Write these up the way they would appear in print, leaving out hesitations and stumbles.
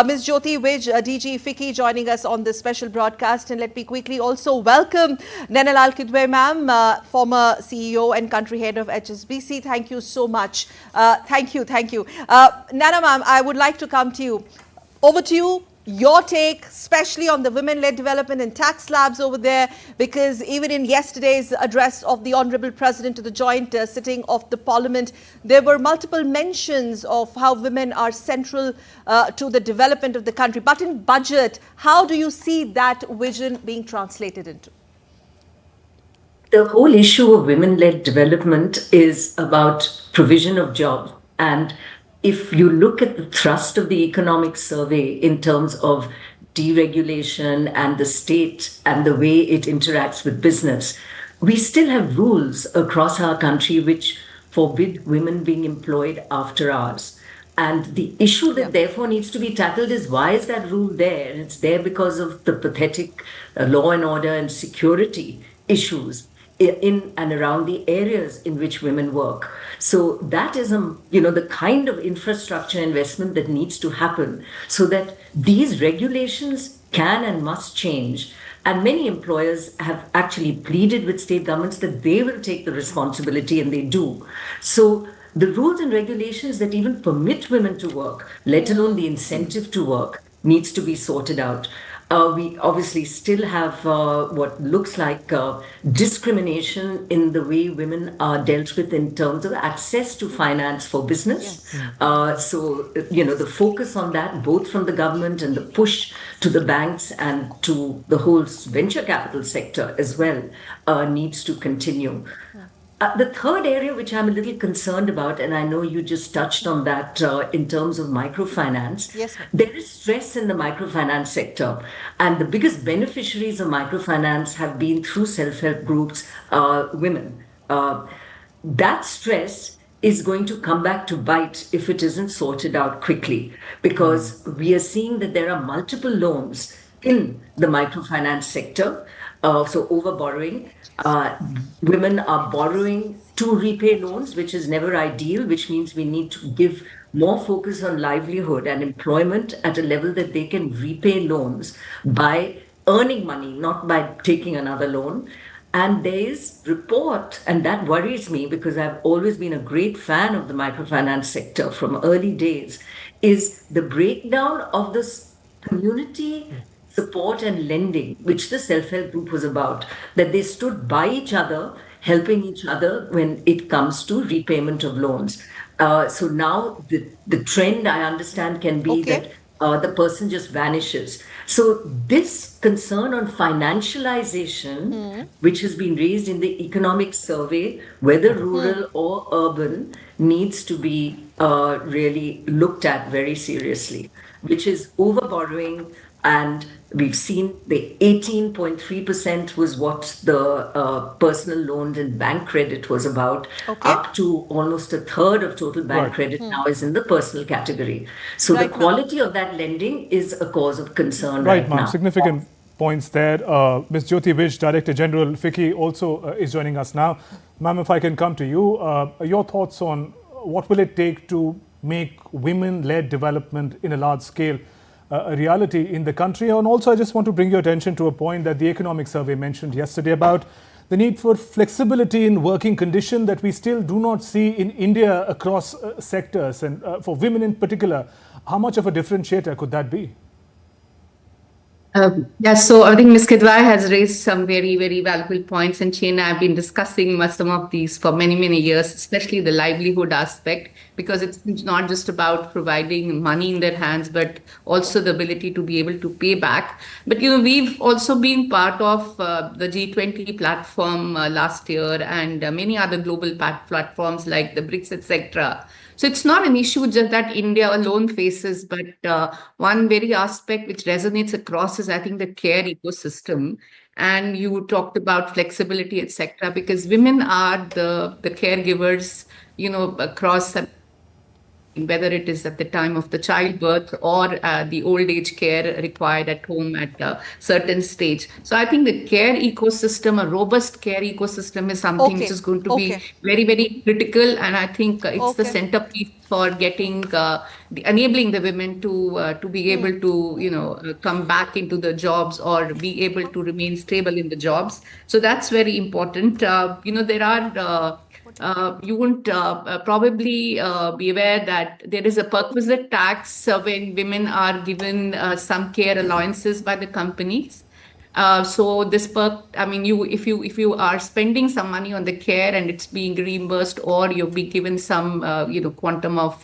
Ms. Jyoti Vij, DG FICCI, joining us on this special broadcast. And let me quickly also welcome Naina Lal Kidwai, ma'am, former CEO and country head of HSBC. Thank you so much. Thank you. Naina, ma'am, I would like to come to you. Over to you. Your take, especially on the women-led development and tax slabs over there, because even in yesterday's address of the Honourable President to the joint sitting of the Parliament, there were multiple mentions of how women are central to the development of the country. But in budget, how do you see that vision being translated into? The whole issue of women-led development is about provision of jobs. And if you look at the thrust of the economic survey in terms of deregulation and the state and the way it interacts with business, we still have rules across our country which forbid women being employed after hours. And the issue that therefore needs to be tackled is, why is that rule there? And it's there because of the pathetic law and order and security issues in and around the areas in which women work. So that is the kind of infrastructure investment that needs to happen so that these regulations can and must change. And many employers have actually pleaded with state governments that they will take the responsibility, and they do. So the rules and regulations that even permit women to work, let alone the incentive to work, needs to be sorted out. We obviously still have what looks like discrimination in the way women are dealt with in terms of access to finance for business. So, the focus on that, both from the government and the push to the banks and to the whole venture capital sector as well, needs to continue. The third area which I'm a little concerned about, and I know you just touched on that in terms of microfinance, there is stress in the microfinance sector. And the biggest beneficiaries of microfinance have been through self-help groups, women. That stress is going to come back to bite if it isn't sorted out quickly, because we are seeing that there are multiple loans in the microfinance sector. So overborrowing. Women are borrowing to repay loans, which is never ideal, which means we need to give more focus on livelihood and employment at a level that they can repay loans by earning money, not by taking another loan. And there is report, and that worries me because I've always been a great fan of the microfinance sector from early days, is the breakdown of this community support and lending, which the self-help group was about, that they stood by each other, helping each other when it comes to repayment of loans. So now the trend, I understand, can be that the person just vanishes. So this concern on financialization, which has been raised in the economic survey, whether rural or urban, needs to be really looked at very seriously, which is overborrowing. And we've seen the 18.3% was what the personal loans and bank credit was about, up to almost a third of total bank credit now is in the personal category. So the quality of that lending is a cause of concern right now. Significant points there. Ms. Jyoti Vij, Director General FICCI, also is joining us now. Ma'am, if I can come to you, your thoughts on what will it take to make women-led development in a large scale a reality in the country? And also, I just want to bring your attention to a point that the economic survey mentioned yesterday about the need for flexibility in working condition that we still do not see in India across sectors, and for women in particular. How much of a differentiator could that be? So I think Ms. Kidwai has raised some very, very valuable points, and she and I have been discussing some of these for many, many years, especially the livelihood aspect, because it's not just about providing money in their hands, but also the ability to be able to pay back. But, we've also been part of the G20 platform last year, and many other global platforms like the BRICS, etc. So it's not an issue just that India alone faces, but one very aspect which resonates across is, I think, the care ecosystem. And you talked about flexibility, etc., because women are the caregivers, across, whether it is at the time of the childbirth or the old age care required at home at a certain stage. So I think the care ecosystem, a robust care ecosystem, is something which is going to be very, very critical. And I think it's the centerpiece for getting enabling the women to be able to come back into the jobs or be able to remain stable in the jobs. So that's very important. There are you won't probably be aware that there is a perquisite tax when women are given some care allowances by the companies. So this perk, I mean, if you are spending some money on the care and it's being reimbursed, or you'll be given some quantum of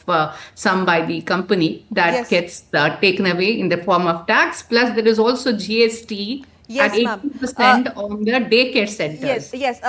sum by the company, that Yes. gets taken away in the form of tax. Plus, there is also GST Yes, at ma'am. 18% on the daycare centers. Yes.